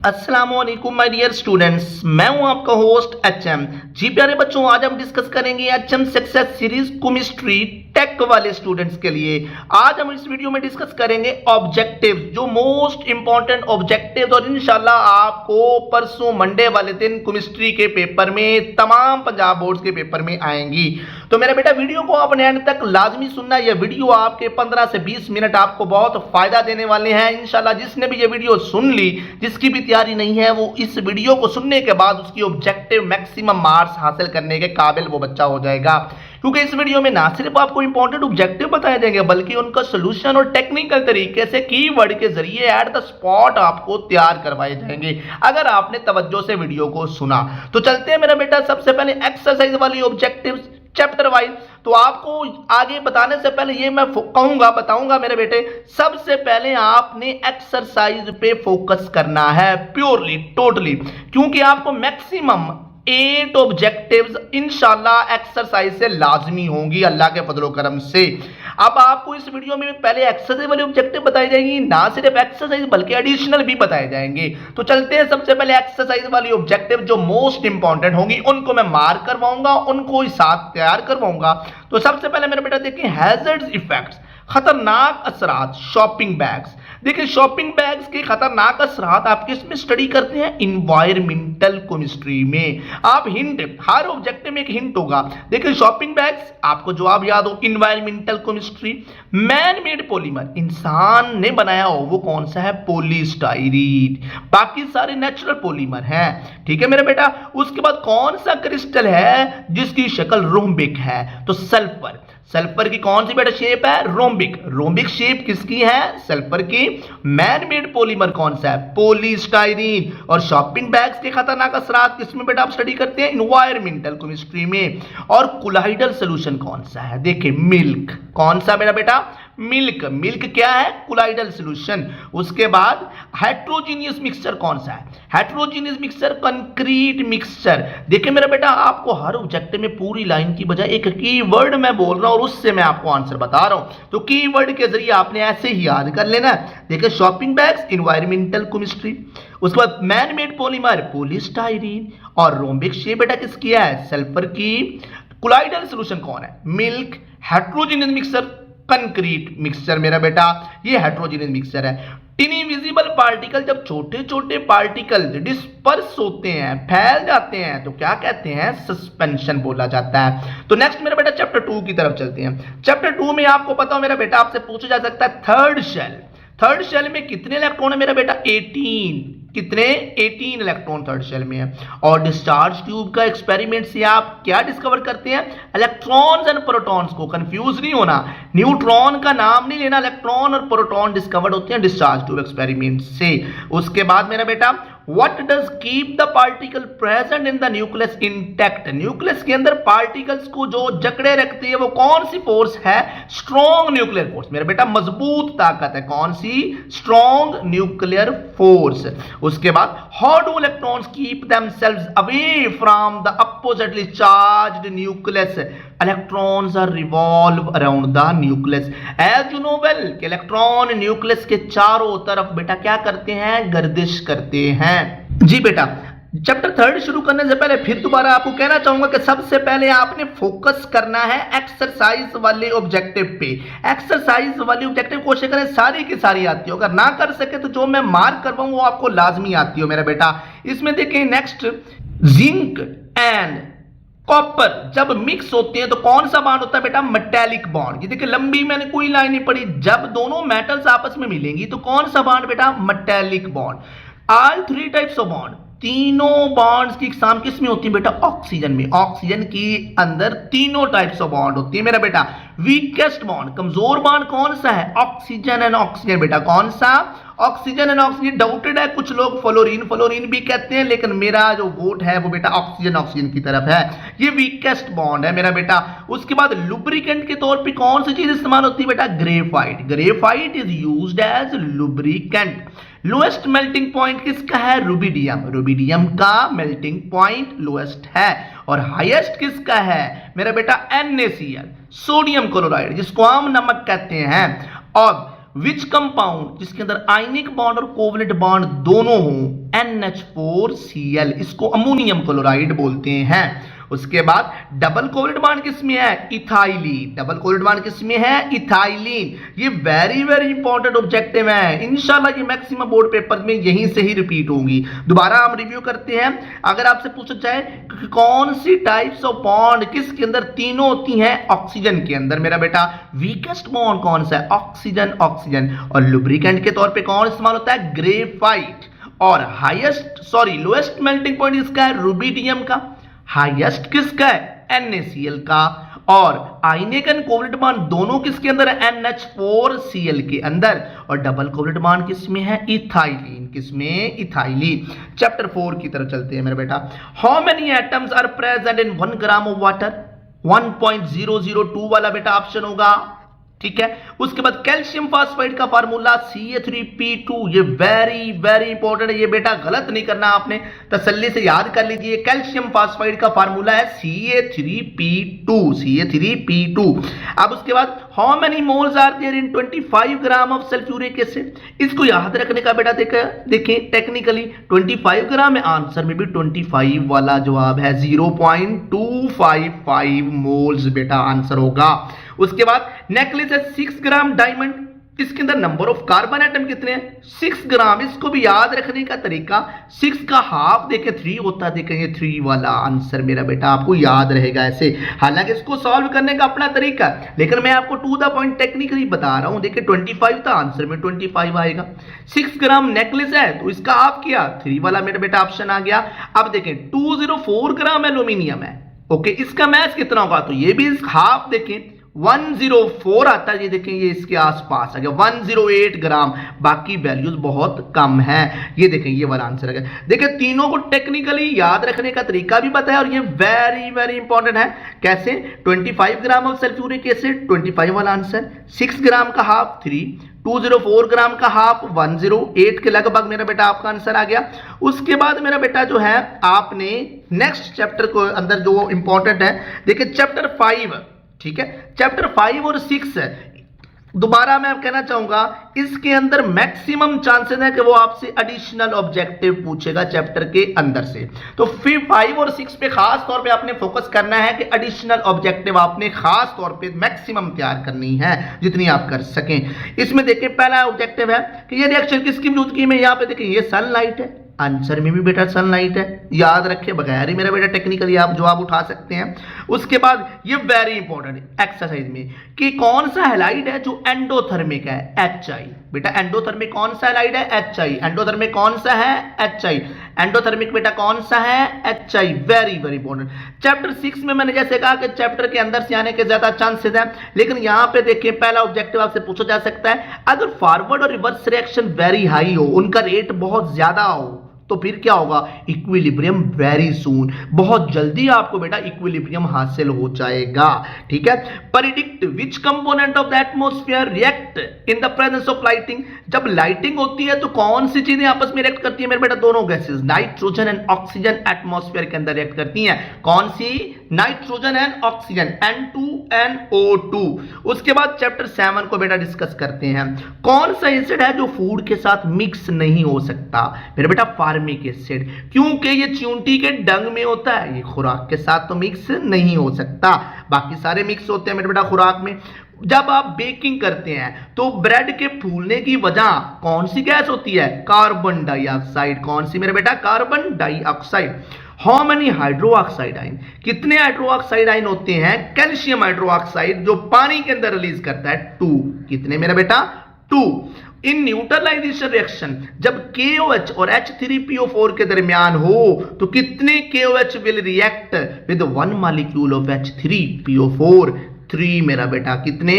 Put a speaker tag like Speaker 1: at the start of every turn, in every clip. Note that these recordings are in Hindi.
Speaker 1: अस्सलाम वालेकुम माय डियर स्टूडेंट्स, मैं हूं आपका होस्ट एचएम। जी प्यारे बच्चों, आज हम डिस्कस करेंगे HM success series chemistry tech वाले स्टूडेंट्स के लिए। आज हम इस वीडियो में डिस्कस करेंगे ऑब्जेक्टिव्स, जो मोस्ट इंपॉर्टेंट ऑब्जेक्टिव्स, और इंशाल्लाह आपको परसों मंडे वाले दिन केमिस्ट्री के पेपर में, तमाम पंजाब बोर्ड्स के पेपर में आएंगी। तो मेरा बेटा वीडियो को अपने एंड तक लाजमी सुनना। यह वीडियो आपके 15 से 20 मिनट आपको बहुत फायदा देने वाले हैं इंशाल्लाह। जिसने भी ये वीडियो सुन ली, जिसकी भी तैयारी नहीं है, वो इस वीडियो को सुनने के बाद उसकी ऑब्जेक्टिव मैक्सिमम मार्क्स हासिल करने के काबिल वो बच्चा हो जाएगा। क्योंकि इस वीडियो में ना सिर्फ आपको इंपॉर्टेंट ऑब्जेक्टिव बताए जाएंगे, बल्कि उनका सोल्यूशन और टेक्निकल तरीके से कीवर्ड के जरिए एट द स्पॉट आपको तैयार करवाए जाएंगे, अगर आपने तवज्जो से वीडियो को सुना। तो चलते हैं मेरा बेटा, सबसे पहले एक्सरसाइज वाली ऑब्जेक्टिव्स चैप्टर वाइज। तो आपको आगे बताने से पहले ये मैं बताऊंगा मेरे बेटे, सबसे पहले आपने एक्सरसाइज पे फोकस करना है प्योरली, टोटली, क्योंकि आपको मैक्सिमम 8 ऑब्जेक्टिव्स इंशाल्लाह एक्सरसाइज से लाजमी होंगी अल्लाह के फजलो करम से। अब आपको इस वीडियो में पहले एक्सरसाइज वाले ऑब्जेक्टिव बताई जाएंगी, ना सिर्फ एक्सरसाइज बल्कि एडिशनल भी बताए जाएंगे। तो चलते हैं, सबसे पहले एक्सरसाइज वाली ऑब्जेक्टिव जो मोस्ट इंपॉर्टेंट होंगी उनको मैं मार्क करवाऊंगा, उनको ही साथ तैयार करवाऊंगा। तो सबसे पहले मेरे बेटा देखिए, हैजर्ड्स इफेक्ट्स, खतरनाक असरात शॉपिंग बैग्स। देखिए, शॉपिंग बैग्स के खतरनाक असरात आप किस में स्टडी करते हैं? इन्वायरमेंटल केमिस्ट्री में। आप हिंट, हर ऑब्जेक्टिव में एक हिंट होगा। देखिए, शॉपिंग बैग्स आपको जवाब याद हो, environmental chemistry. Man made polymer, इंसान ने बनाया हो, वो कौन सा है? पॉलीस्टाइरीन। बाकी सारे नेचुरल पॉलीमर हैं, ठीक है मेरा बेटा। उसके बाद कौन सा क्रिस्टल है जिसकी शक्ल रोम्बिक है? तो सल्फर। सल्फर की कौन सी बेटा शेप है? रोम्बिक। रोम्बिक शेप किसकी है? सल्फर की। मैन मेड पॉलीमर कौन सा है? पॉलीस्टाइरीन। और शॉपिंग बैग्स के खतरनाक असरात किसमें बेटा आप स्टडी करते हैं? इन्वायरमेंटल केमिस्ट्री में। और कोलाइडल सॉल्यूशन कौन सा है? देखिए, मिल्क। कौन सा मेरा बेटा? मिल्क। मिल्क क्या है? Colloidal solution. उसके बाद हेट्रोजीनियस मिक्सचर कौन सा है? Heterogeneous mixture concrete mixture. देखिए मेरा बेटा, आपको हर ऑब्जेक्टिव में पूरी लाइन की बजाय एक कीवर्ड मैं बोल रहा हूं और उससे मैं आपको आंसर बता रहा हूं। तो कीवर्ड के जरिए आपने ऐसे ही याद कर लेना। देखिए, शॉपिंग बैग्स इन्वायरमेंटल केमिस्ट्री, उसके बाद मैन मेड पॉलीमर पॉलीस्टाइरीन, और रोम्बिक शेप बेटा किसकी है? सल्फर की। कोलाइडल सॉल्यूशन कौन है? Milk. Heterogeneous mixture concrete mixture मेरा बेटा, ये हेट्रोजीनियस मिक्सचर है। इनविजिबल पार्टिकल, जब छोटे छोटे पार्टिकल डिस्पर्स होते हैं, फैल जाते हैं, तो क्या कहते हैं? सस्पेंशन बोला जाता है। तो नेक्स्ट मेरा बेटा चैप्टर 2 की तरफ चलते हैं। चैप्टर 2 में आपको पता हो मेरा बेटा, आपसे पूछा जा सकता है थर्ड शेल। थर्ड शेल में कितने इलेक्ट्रॉन है मेरा बेटा? 18। कितने? 18 इलेक्ट्रॉन थर्ड शेल में है। और डिस्चार्ज ट्यूब का एक्सपेरिमेंट से आप क्या डिस्कवर करते हैं? इलेक्ट्रॉन्स एंड प्रोटॉन्स को। कंफ्यूज नहीं होना, न्यूट्रॉन का नाम नहीं लेना, इलेक्ट्रॉन और प्रोटॉन डिस्कवर्ड होते हैं डिस्चार्ज ट्यूब एक्सपेरिमेंट से। उसके बाद मेरा बेटा, What does keep the particle present in the nucleus intact? Nucleus के अंदर पार्टिकल्स को जो जकड़े रखती है वो कौन सी फोर्स है? स्ट्रॉन्ग न्यूक्लियर फोर्स मेरा बेटा, मजबूत ताकत है। कौन सी? Strong nuclear force. उसके बाद, how do electrons keep themselves away from the oppositely charged nucleus? Electrons are revolve around the nucleus. As you know well, कि इलेक्ट्रॉन न्यूक्लियस के चारों तरफ बेटा क्या करते हैं? गर्दिश करते हैं। जी बेटा, चैप्टर 3 शुरू करने से पहले फिर दोबारा आपको कहना चाहूंगा कि सबसे पहले आपने फोकस करना है एक्सरसाइज वाले ऑब्जेक्टिव पे। एक्सरसाइज वाली ऑब्जेक्टिव कोशिश करें सारी की सारी आती हो, अगर ना कर सके तो जो मैं मार्क करवाऊं वो आपको लाजमी आती हो मेरा बेटा। इसमें देखिए, नेक्स्ट, जिंक एंड कॉपर जब मिक्स होते हैं तो कौन सा बॉन्ड होता है बेटा? Metallic bond. ये देखिए, लंबी मैंने कोई लाइन नहीं पढ़ी, जब दोनों मेटल्स आपस में मिलेंगी तो कौन सा बॉन्ड बेटा? Metallic bond. All 3 types of bond, तीनों बॉन्ड्स की एग्जाम किस में होती है बेटा? ऑक्सीजन में। ऑक्सीजन के अंदर तीनों टाइप्स ऑफ बॉन्ड होती है मेरा बेटा। वीकेस्ट बॉन्ड, कमजोर बॉन्ड कौन सा है? ऑक्सीजन एंड ऑक्सीजन बेटा। कौन सा? Oxygen and oxygen. डाउटेड है, कुछ लोग फ्लोरीन फ्लोरीन भी कहते हैं, लेकिन मेरा जो वोट है वो बेटा ऑक्सीजन ऑक्सीजन की तरफ है। ये वीकेस्ट बॉन्ड है मेरा बेटा। उसके बाद लुब्रिकेंट के तौर पे कौन सी चीज इस्तेमाल होती है बेटा? Graphite. Graphite is used as lubricant. Lowest melting point किसका है? रुबिडियम। रुबिडियम का मेल्टिंग पॉइंट लोएस्ट है। और हाईएस्ट किसका है मेरा बेटा? NaCl, सोडियम क्लोराइड, जिसको हम नमक कहते हैं। और विच कंपाउंड जिसके अंदर आयनिक बॉन्ड और कोवलेंट बॉन्ड दोनों हो NH4Cl, इसको अमोनियम क्लोराइड बोलते हैं। उसके बाद डबल कोवलेंट बॉन्ड किसमें है? इथाइलिन। डबल कोवलेंट बॉन्ड किसमें है? इथाइलिन। ये वेरी वेरी इंपॉर्टेंट ऑब्जेक्टिव है, इंशाल्लाह ये मैक्सिमम बोर्ड पेपर में यहीं से ही रिपीट होंगी। दोबारा हम रिव्यू करते हैं। अगर आपसे पूछा जाए कि कौन सी टाइप्स ऑफ बॉन्ड किसके अंदर तीनों होती हैं? ऑक्सीजन के अंदर मेरा बेटा वीकेस्ट बॉन्ड कौन सा है? ऑक्सीजन। ऑक्सीजन। और लुब्रिकेंट के तौर पे कौन इस्तेमाल होता है? ग्रेफाइट। और लोएस्ट मेल्टिंग पॉइंट इसका है रुबिडियम का। हाईएस्ट किसका है? NaCl का। और आयनिक एंड कोवलेंट बॉन्ड दोनों किसके अंदर है? NH4Cl के अंदर। और डबल कोवलेंट बॉन्ड किसमें है? इथाइलिन। किसमें? इथाइलिन। चैप्टर 4 की तरफ चलते हैं मेरे बेटा। How many atoms are present in 1 gram of water? 1.002 वाला बेटा ऑप्शन होगा, ठीक है। उसके बाद कैल्शियम फास्फाइड का फार्मूला Ca3P2, ये वेरी वेरी इंपॉर्टेंट है, ये बेटा गलत नहीं करना, आपने तसल्ली से याद कर लीजिए। कैल्शियम फास्फाइड का फार्मूला है Ca3P2, Ca3P2। अब उसके बाद how many moles are there in 25 gram of sulphuric acid? इसको याद रखने का बेटा देखें टेक्निकली 25 ग्राम है, आंसर में भी 25 वाला जवाब है, 0.255 मोल्स बेटा आंसर होगा। उसके बाद नेकलेस है 6 ग्राम डायमंड, इसके अंदर नंबर ऑफ कार्बन एटम कितने हैं? 6 ग्राम। इसको भी याद रखने का तरीका 6 का हाफ देखें 3 होता है, देखें ये 3 वाला आंसर मेरा बेटा आपको याद रहेगा ऐसे। हालांकि इसको सॉल्व करने का अपना तरीका, लेकिन मैं आपको टू द पॉइंट टेक्निकली बता रहा हूं। देखिए 25 था, आंसर में 25 आएगा। 6 ग्राम नेकलेस है तो इसका हाफ किया, 3 वाला मेरा बेटा ऑप्शन आ गया। अब देखें 204 ग्राम एल्यूमिनियम है, ओके, इसका मैच कितना होगा? तो ये भी हाफ देखें 104 आता है, ये देखें ये इसके आसपास आ गया 108 ग्राम, बाकी वैल्यूज बहुत कम है। ये देखें ये वाला आंसर है। देखिए तीनों को टेक्निकली याद रखने का तरीका भी बताया और ये वेरी वेरी इंपॉर्टेंट है। कैसे? 25 ग्राम ऑफ सल्फ्यूरिक एसिड 25 वाला आंसर, 6 ग्राम का हाफ 3, 204 ग्राम का हाफ 108 के लगभग मेरा बेटा आपका आंसर आ गया। उसके बाद मेरा बेटा जो है आपने नेक्स्ट चैप्टर को अंदर जो इंपॉर्टेंट है, देखिए चैप्टर 5, ठीक है, चैप्टर 5 और 6 दोबारा मैं कहना चाहूंगा इसके अंदर मैक्सिमम चांसेस है कि वो आपसे एडिशनल ऑब्जेक्टिव पूछेगा चैप्टर के अंदर से। तो फिर 5 और 6 पे खास तौर पे आपने फोकस करना है कि एडिशनल ऑब्जेक्टिव आपने खास तौर पे मैक्सिमम तैयार करनी है जितनी आप कर सकें। इसमें देखिए पहला ऑब्जेक्टिव है कि ये रिएक्शन किसकी मौजूदगी में, यहाँ पे देखिए ये सनलाइट है, आंसर में भी बेटा सनलाइट है, याद रखे बगैर ही मेरा बेटा टेक्निकली आप जवाब उठा सकते हैं। उसके बाद ये वेरी इंपॉर्टेंट एक्सरसाइज में कि कौन सा हैलाइड है जो एंडोथर्मिक है? HI। बेटा एंडोथर्मिक कौन सा हैलाइड है? HI। एंडोथर्मिक कौन सा है? HI। एंडोथर्मिक बेटा कौन सा है? HI। Very very important. Chapter 6 में मैंने जैसे कहा कि चैप्टर के अंदर से आने के ज्यादा चांसेस हैं, लेकिन यहां पे देखिए पहला ऑब्जेक्टिव आपसे पूछा जा सकता है अगर फॉरवर्ड और रिवर्स रिएक्शन वेरी हाई हो, उनका रेट बहुत ज्यादा हो, तो फिर क्या होगा? इक्विलिब्रियम वेरी सून, बहुत जल्दी आपको बेटा इक्विलिब्रियम हासिल हो जाएगा, ठीक है। Predict which component of the atmosphere react in the presence of lighting? जब लाइटिंग होती है तो कौन सी चीजें आपस में रिएक्ट करती है मेरे बेटा? दोनों gases nitrogen and oxygen atmosphere के अंदर रिएक्ट करती हैं। कौन सी? Nitrogen and oxygen, N2NO2। उसके बाद चैप्टर 7 को बेटा डिस्कस करते हैं। कौन सा एसिड है जो फूड के साथ मिक्स नहीं हो सकता मेरे बेटा? फार्मिक एसिड, क्योंकि ये च्यूंटी के डंग में होता है, ये खुराक के साथ तो मिक्स नहीं हो सकता, बाकी सारे मिक्स होते हैं मेरे बेटा खुराक में। जब आप बेकिंग करते हैं तो ब्रेड के फूलने की वजह कौन सी गैस होती है? Carbon dioxide. कौन सी मेरे बेटा? Carbon dioxide. How many hydroxide ion? कितने हाइड्रोक्साइड आयन होते हैं? कैल्शियम हाइड्रोक्साइड जो पानी के अंदर रिलीज करता है 2। कितने मेरा बेटा? 2। इन न्यूट्रलाइजेशन रिएक्शन जब KOH और H3PO4 के दरमियान हो तो कितने KOH will react with 1 molecule of H3PO4? 3 मेरा बेटा, कितने?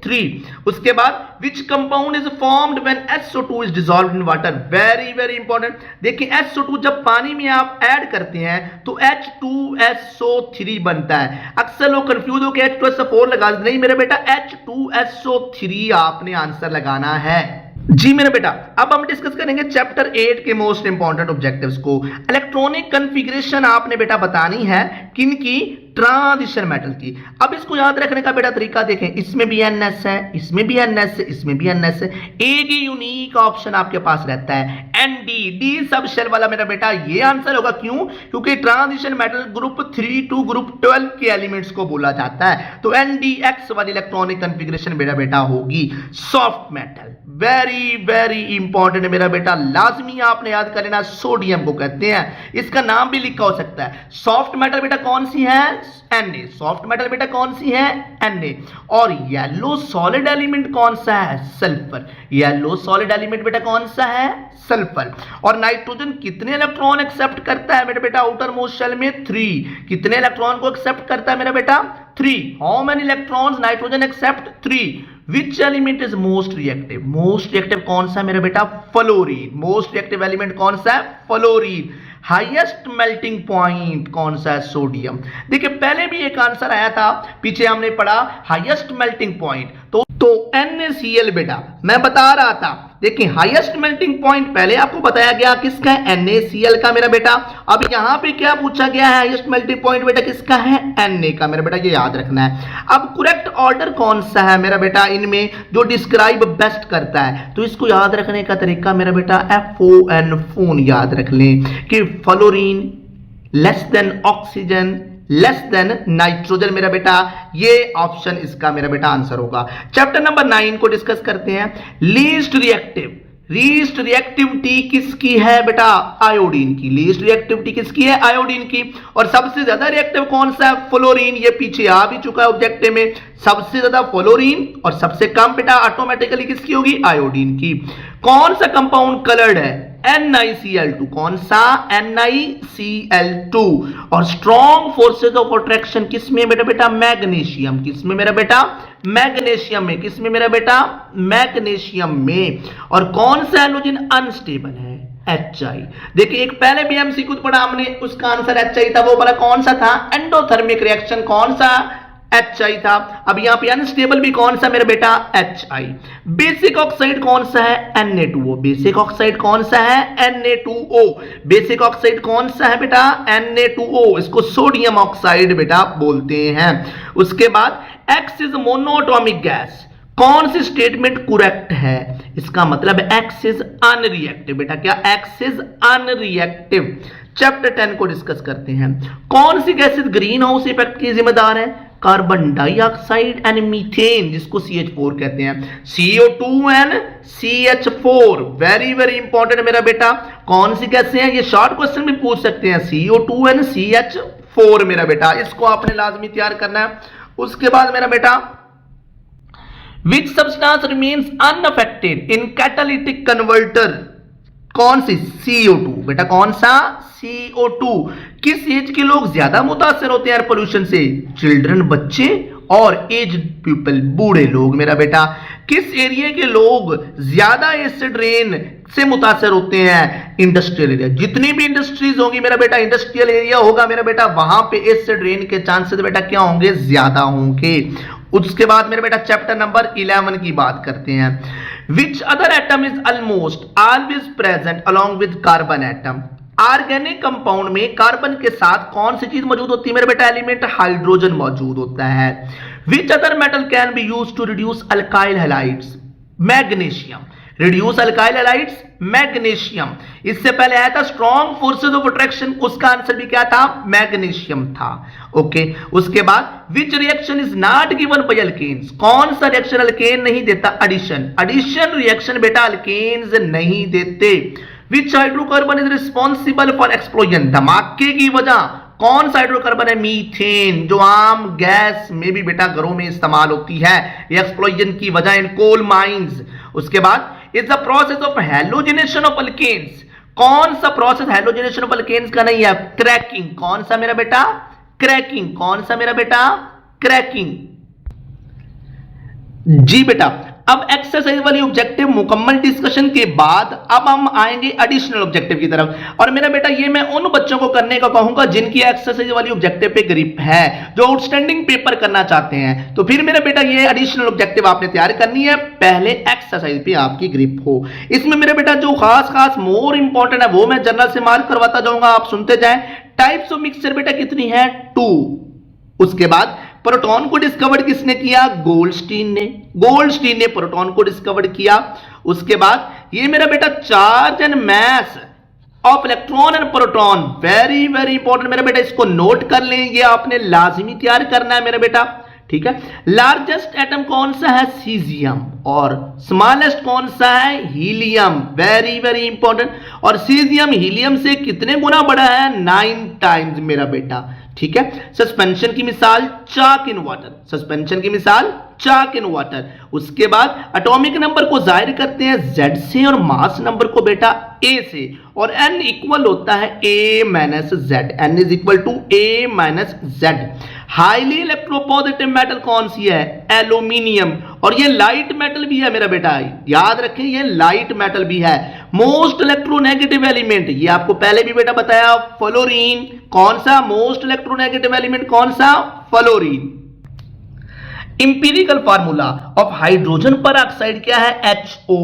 Speaker 1: 3। उसके बाद which compound is formed when SO2 is dissolved in water? Very very important. देखिए SO2 जब पानी में आप ऐड करते हैं तो H2SO3 बनता है। अक्सर लोग कंफ्यूज होकर H2SO4 लगा देते, नहीं मेरा बेटा H2SO3 आपने आंसर लगाना है। जी मेरे बेटा, अब हम डिस्कस करेंगे चैप्टर 8 के मोस्ट इंपॉर्टेंट ऑब्जेक्टिव्स को। इलेक्ट्रॉनिक कॉन्फ़िगरेशन आपने बेटा बतानी है किनकी? ट्रांजिशन मेटल की। अब इसको याद रखने का बेटा तरीका देखें, इसमें भी NS है, इसमें भी NS है, इसमें भी NS है, एक ही यूनिक ऑप्शन आपके पास रहता है ND, डी सब शेल वाला मेरा बेटा ये आंसर होगा। क्यों? क्योंकि transition metal group 3 to group 12 के एलिमेंट्स को बोला जाता है, तो NDX वाली इलेक्ट्रॉनिक कॉन्फ़िगरेशन मेरा बेटा होगी। Soft metal very very important मेरा बेटा, लाजमी आपने याद कर लेना, सोडियम को कहते हैं, इसका नाम भी लिखा हो सकता है। सॉफ्ट मेटल बेटा कौन सी है? Na। सॉफ्ट मेटल बेटा कौन सी है? Na। और येलो सॉलिड एलिमेंट कौन सा है? सल्फर। येलो सॉलिड एलिमेंट बेटा कौन सा है? सल्फर। और नाइट्रोजन कितने इलेक्ट्रॉन एक्सेप्ट करता है मेरा बेटा आउटर मोस्ट शेल में? 3। कितने इलेक्ट्रॉन को एक्सेप्ट करता है मेरा बेटा? 3। How many electrons nitrogen accept? 3। Which element is most reactive? Most reactive कौन सा मेरा बेटा? फ्लोरीन। मोस्ट रिएक्टिव एलिमेंट कौन सा है? फ्लोरीन। हाईएस्ट मेल्टिंग पॉइंट कौन सा है? सोडियम। देखिए पहले भी एक आंसर आया था, पीछे हमने पढ़ा हाईएस्ट मेल्टिंग पॉइंट, तो NaCl बेटा मैं बता रहा था। देखिए हाईएस्ट मेल्टिंग पॉइंट पहले आपको बताया गया किसका है? NaCl का मेरा बेटा। अब यहां पे क्या पूछा गया है? हाईएस्ट मेल्टिंग पॉइंट बेटा किसका है? Na का मेरा बेटा, ये याद रखना है। अब करेक्ट ऑर्डर कौन सा है मेरा बेटा इनमें जो डिस्क्राइब बेस्ट करता है? तो इसको याद रखने का तरीका मेरा बेटा FON, फोन याद रख लें कि fluorine less than oxygen less than nitrogen मेरा बेटा, ये ऑप्शन इसका मेरा बेटा आंसर होगा। चैप्टर नंबर 9 को डिस्कस करते हैं। लीस्ट रिएक्टिव, लीस्ट रिएक्टिविटी किसकी है बेटा? आयोडीन की। लीस्ट रिएक्टिविटी किसकी है? आयोडीन की। और सबसे ज्यादा रिएक्टिव कौन सा है? फ्लोरीन। ये पीछे आ भी चुका है ऑब्जेक्टिव में, सबसे ज्यादा फ्लोरीन और सबसे कम बेटा ऑटोमेटिकली किसकी होगी? आयोडीन की। कौन सा कंपाउंड कलर्ड है? NiCl2। कौन सा? NiCl2। और स्ट्रॉन्ग फोर्सेज ऑफ अट्रैक्शन किसमें मेरा बेटा? मैग्नीशियम। किसमें मेरा बेटा? मैग्नीशियम में। किसमें मेरा बेटा? मैग्नीशियम में। और कौन सा हैलोजन अनस्टेबल है? HI। देखिए एक पहले भी MCQ पढ़ा हमने, उसका आंसर HI था, वो वाला कौन सा था? एंडोथर्मिक रिएक्शन कौन सा? HI था। अब यहां पे अनस्टेबल भी कौन सा मेरा बेटा? HI। बेसिक ऑक्साइड कौन सा है? Na2O। बेसिक ऑक्साइड कौन सा है? Na2O। बेसिक ऑक्साइड कौन सा है बेटा? Na2O। इसको सोडियम ऑक्साइड बेटा बोलते हैं। उसके बाद X इज मोनोएटॉमिक गैस, कौन सी स्टेटमेंट करेक्ट है? इसका मतलब X इज अनरिएक्टिव बेटा। क्या? X is unreactive. चैप्टर 10 को डिस्कस करते हैं। कौन सी गैसेस ग्रीन हाउस इफेक्ट की जिम्मेदार है? कार्बन डाइऑक्साइड एंड मीथेन, जिसको CH4 कहते हैं। CO2 and CH4 very very important मेरा बेटा। कौन सी गैसें हैं? ये शॉर्ट क्वेश्चन भी पूछ सकते हैं। CO2 एंड CH4 मेरा बेटा, इसको आपने लाजमी तैयार करना है। उसके बाद मेरा बेटा which substance remains unaffected in catalytic converter? कौन सी? CO2 बेटा। कौन सा? CO2। किस एज के लोग ज्यादा मुतासर होते हैं एयर पोल्यूशन से? चिल्ड्रन बच्चे और एज्ड पीपल बूढ़े लोग मेरा बेटा। किस एरिया के लोग ज्यादा एसिड रेन से मुतासर होते हैं? Industrial area. जितनी भी इंडस्ट्रीज होंगी मेरा बेटा, इंडस्ट्रियल एरिया होगा मेरा बेटा, वहां पे एसिड रेन के चांसेस बेटा क्या होंगे? ज्यादा होंगे। उसके बाद मेरे बेटा चैप्टर नंबर 11 की बात करते हैं। Which other atom is almost always present along with carbon atom? Organic compound में कार्बन के साथ कौन सी चीज मौजूद होती है मेरे बेटा? एलिमेंट हाइड्रोजन मौजूद होता है। Which other metal can be used to reduce alkyl halides? Magnesium. Reduce alkyl halides? Magnesium. इससे पहले आया था स्ट्रॉन्ग फोर्सेज ऑफ अट्रैक्शन, उसका आंसर भी क्या था? मैग्नीशियम था। ओके। उसके बाद which reaction is not given by alkenes? कौन सा रिएक्शन अल्केन नहीं देता? एडिशन। एडिशन रिएक्शन बेटा अल्केन्स नहीं देते। Which hydrocarbon is responsible for explosion? धमाके की वजह कौन सा हाइड्रोकार्बन है? मीथेन, जो आम गैस में भी बेटा घरों में इस्तेमाल होती है, ये एक्सप्लोजन की वजह इन कोल माइंस। उसके बाद is the process of halogenation of alkanes? कौन सा प्रोसेस हैलोजिनेशन ऑफ अल्केन्स का नहीं है? क्रैकिंग। कौन सा मेरा बेटा? क्रैकिंग। कौन सा मेरा बेटा? क्रैकिंग। जी बेटा। अब एक्सरसाइज वाली ऑब्जेक्टिव मुकम्मल डिस्कशन के बाद अब हम आएंगे एडिशनल ऑब्जेक्टिव की तरफ। और मेरा बेटा ये मैं उन बच्चों को करने का कहूंगा जिनकी एक्सरसाइज वाली ऑब्जेक्टिव पे ग्रिप है, जो आउटस्टैंडिंग पेपर करना चाहते हैं। तो फिर मेरा बेटा ये एडिशनल ऑब्जेक्टिव आपने तैयार करनी है, पहले एक्सरसाइज पे आपकी ग्रिप हो। इसमें मेरा बेटा जो खास मोर इंपॉर्टेंट है वो मैं जनरल से मार्क करवाता जाऊंगा, आप सुनते जाएं। टाइप्स ऑफ मिक्सचर बेटा कितनी है? 2। उसके बाद प्रोटॉन को डिस्कवर किसने किया? गोल्डस्टीन ने। गोल्डस्टीन ने प्रोटॉन को डिस्कवर किया। उसके बाद ये मेरा बेटा charge and mass of electron and proton, very very important मेरा बेटा, इसको नोट कर लें, ये आपने लाजमी तैयार करना है मेरा बेटा, ठीक है। लार्जेस्ट एटम कौन सा है? सीजियम। और स्मॉलेस्ट कौन सा है? Helium, very very important. और सीजियम हीलियम से कितने गुना बड़ा है? 9 टाइम्स मेरा बेटा, ठीक है। सस्पेंशन की मिसाल चाक इन वाटर, सस्पेंशन की मिसाल चाक इन वाटर। उसके बाद एटॉमिक नंबर को जाहिर करते हैं Z से और मास नंबर को बेटा A से, और N इक्वल होता है A minus Z, N is equal to A minus Z। Highly electropositive metal कौन सी है? एल्यूमिनियम। और ये लाइट मेटल भी है मेरा बेटा, याद रखें ये लाइट मेटल भी है। मोस्ट इलेक्ट्रोनेगेटिव एलिमेंट, ये आपको पहले भी बेटा बताया, फ्लोरीन। कौन सा मोस्ट इलेक्ट्रोनेगेटिव एलिमेंट? कौन सा? Fluorine. Empirical formula of hydrogen पर ऑक्साइड क्या है? HO।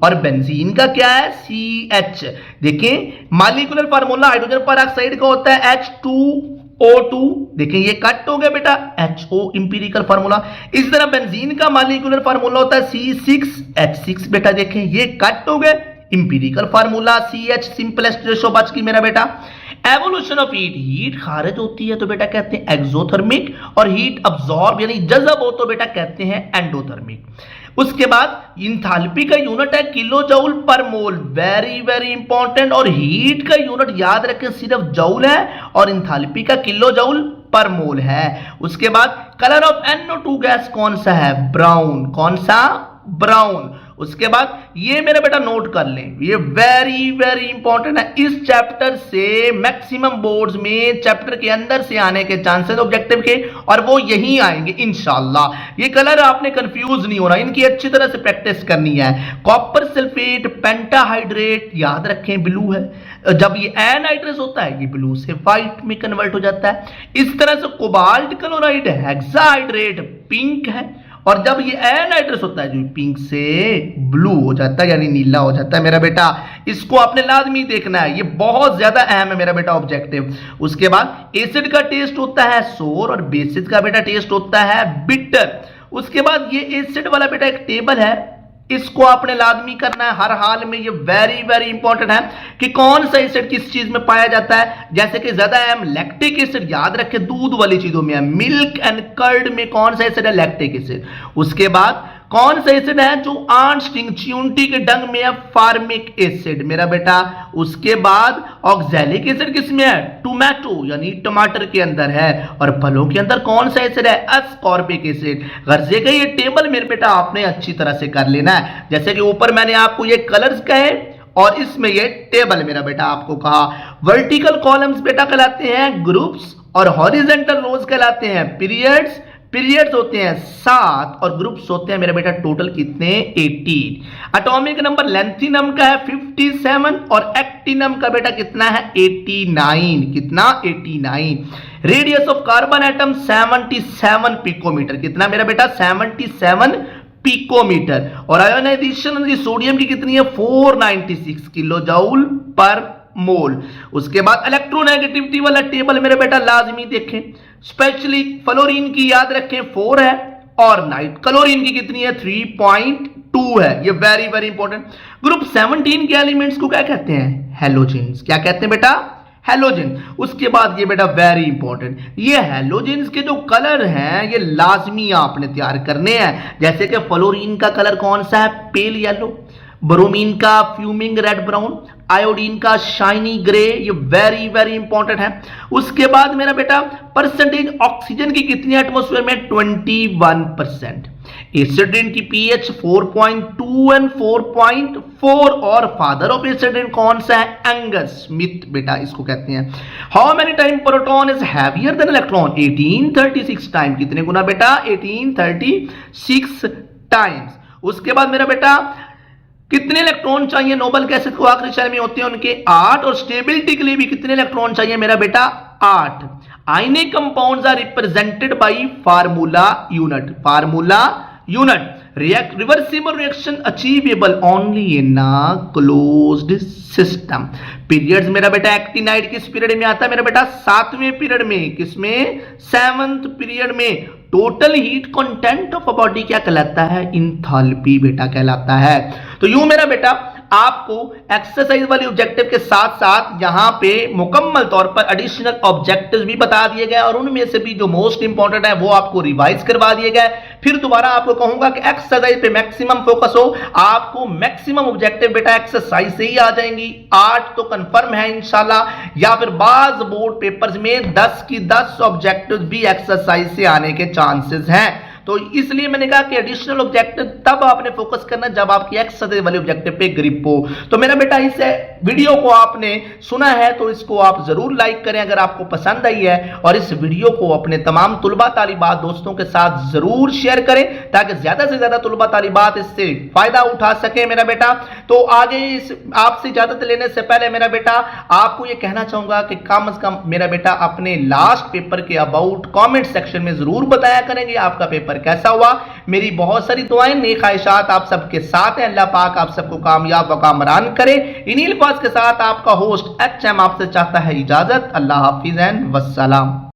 Speaker 1: और बेंजीन का क्या है? CH। देखिए मॉलिक्यूलर फार्मूला हाइड्रोजन पर ऑक्साइड का होता है H2O2। देखिए ये कट हो गया बेटा, HO इंपीरिकल फार्मूला। इस तरह बेंजीन का मॉलिक्यूलर फार्मूला होता है C6H6 बेटा, देखें ये कट हो गए, empirical formula CH simplest ratio बच की मेरा बेटा। एवोल्यूशन ऑफ हीट, हीट खारिज होती है तो बेटा कहते हैं एक्सोथर्मिक, और हीट अब्सॉर्ब यानी जज़ब हो तो बेटा कहते हैं एंडोथर्मिक। उसके बाद इंथैल्पी का यूनिट है किलो जूल पर मोल, वेरी वेरी इंपॉर्टेंट। और हीट का यूनिट याद रखें सिर्फ जूल है, और इंथैल्पी का किलो जूल पर मोल है। उसके बाद कलर ऑफ NO2 गैस कौन सा है? ब्राउन। कौन सा? ब्राउन। उसके बाद ये मेरा बेटा नोट कर लें, ये वेरी वेरी इंपॉर्टेंट है। इस चैप्टर से मैक्सिमम बोर्ड्स में चैप्टर के अंदर से आने के चांसेस ऑब्जेक्टिव के, और वो यहीं आएंगे इंशाल्लाह। ये कलर आपने कंफ्यूज नहीं होना, इनकी अच्छी तरह से प्रैक्टिस करनी है। कॉपर सल्फेट पेंटाहाइड्रेट, याद रखें ब्लू है। जब ये एनहाइड्रस होता है ये ब्लू से व्हाइट में कन्वर्ट हो जाता है। इस तरह से कोबाल्ट क्लोराइड हेक्साहाइड्रेट पिंक है, और जब ये एनहाइड्रस होता है जो पिंक से ब्लू हो जाता है यानी नीला हो जाता है मेरा बेटा। इसको आपने लाजमी देखना है, ये बहुत ज्यादा अहम है मेरा बेटा ऑब्जेक्टिव। उसके बाद एसिड का टेस्ट होता है सोर, और बेसिस का बेटा टेस्ट होता है बिटर। उसके बाद ये एसिड वाला बेटा एक टेबल है, इसको आपने लाजमी करना है हर हाल में, ये वेरी वेरी इंपॉर्टेंट है कि कौन सा एसिड किस चीज में पाया जाता है। जैसे कि ज्यादा अहम लैक्टिक एसिड, याद रखें दूध वाली चीजों में है, मिल्क एंड कर्ड में कौन सा एसिड है? Lactic acid. उसके बाद कौन सा एसिड है जो आंट स्टिंग च्यूंटी के डंग में है? फार्मिक एसिड मेरा बेटा। उसके बाद ऑक्सैलिक एसिड किसमें है? टोमेटो यानी टमाटर के अंदर है। और फलों के अंदर कौन सा एसिड है? Ascorbic acid. गर्जे का ये टेबल मेरे बेटा आपने अच्छी तरह से कर लेना है, जैसे कि ऊपर मैंने आपको ये कलर्स कहे और इसमें ये टेबल मेरा बेटा आपको कहा। वर्टिकल कॉलम्स बेटा कहलाते हैं ग्रुप्स, और हॉरिजॉन्टल रोज कहलाते हैं पीरियड्स। पीरियड्स होते हैं 7 और ग्रुप्स होते हैं मेरा बेटा टोटल कितने? 18। एटॉमिक नंबर लेंथिनम का है 57 और एक्टिनम का बेटा कितना है? 89। कितना? 89। Radius of carbon atom 77 picometre. कितना मेरा बेटा? 77 पिकोमीटर। और आयोनाइजेशन सोडियम की कितनी है? 496 किलो जूल पर मोल। उसके बाद इलेक्ट्रोनेगेटिविटी वाला टेबल मेरे बेटा लाजमी देखें, स्पेशली फ्लोरीन की याद रखें 4 है, और नाइट क्लोरीन की कितनी है? 3.2 है। ये वेरी वेरी इंपॉर्टेंट। ग्रुप 17 के एलिमेंट्स को क्या कहते हैं? हैलोजेंस। क्या कहते हैं बेटा? हैलोजन। उसके बाद ये बेटा वेरी इंपॉर्टेंट, ये हैलोजेंस के जो कलर हैं ये लाजमी आपने तैयार करने हैं। जैसे कि फ्लोरीन का कलर कौन सा है? Pale yellow. ब्रोमीन का फ्यूमिंग रेड ब्राउन। आयोडीन का शाइनी ग्रे। ये वेरी वेरी इंपॉर्टेंट है। उसके बाद मेरा बेटा परसेंटेज ऑक्सीजन की कितनी एटमॉस्फेयर में? 21%। एसिडिन की पीएच 4.2 एंड 4.4। और फादर ऑफ एसिडिन कौन सा है? एंगस स्मिथ बेटा इसको कहते हैं। How many time proton is heavier than electron? 1836 time. कितने गुना बेटा? 1836 टाइम्स। उसके बाद मेरा बेटा कितने इलेक्ट्रॉन चाहिए नोबल गैसेस को? आखिरी शहर में होते हैं उनके 8, और स्टेबिलिटी के लिए भी कितने इलेक्ट्रॉन चाहिए मेरा बेटा? 8। Ionic compounds are represented by formula unit. Formula unit reversible reaction achievable only in a closed system. Periods मेरा बेटा एक्टिनाइड किस पीरियड में आता है मेरा बेटा? 7वें पीरियड में। किसमें? 7th पीरियड में। Total heat content of a body क्या कहलाता है? इंथैल्पी बेटा कहलाता है। तो यूं मेरा बेटा आपको एक्सरसाइज वाली ऑब्जेक्टिव के साथ साथ यहां पे मुकम्मल तौर पर एडिशनल ऑब्जेक्टिव्स भी बता दिए गए और उनमें से भी जो मोस्ट इंपॉर्टेंट है वो आपको रिवाइज करवा दिए गए। फिर दोबारा आपको कहूंगा कि एक्सरसाइज पे मैक्सिमम फोकस हो। आपको मैक्सिमम ऑब्जेक्टिव बेटा एक्सरसाइज से ही आ जाएंगी। 8 तो कंफर्म है इंशाल्लाह, या फिर बाज बोर्ड पेपर्स में 10 की 10 ऑब्जेक्टिव भी एक्सरसाइज से आने के चांसेस हैं। तो इसलिए मैंने कहा कि एडिशनल ऑब्जेक्टिव तब आपने फोकस करना जब आपकी एक्सरसाइज वाले ऑब्जेक्टिव पे ग्रिप हो। तो मेरा बेटा इस वीडियो को आपने सुना है तो इसको आप जरूर लाइक करें अगर आपको पसंद आई है, और इस वीडियो को अपने तमाम तुलबा तालिबात दोस्तों के साथ जरूर शेयर करें ताकि ज्यादा से ज्यादा तुलबा तालिबात इससे फायदा उठा सके मेरा बेटा। तो आगे इस आपसे इजाजत लेने से पहले मेरा बेटा आपको यह कहना चाहूंगा कि कम से कम मेरा बेटा अपने लास्ट पेपर के अबाउट कमेंट सेक्शन में जरूर बताया करेंगे आपका पेपर कैसा हुआ। मेरी बहुत सारी दुआएं नेक ख्वाहिशात आप सबके साथ हैं। अल्लाह पाक आप सबको कामयाब व कामरान करे। इन्हीं अल्फाज के साथ आपका होस्ट HM आपसे चाहता है इजाजत। अल्लाह हाफिज एंड वस्सलाम।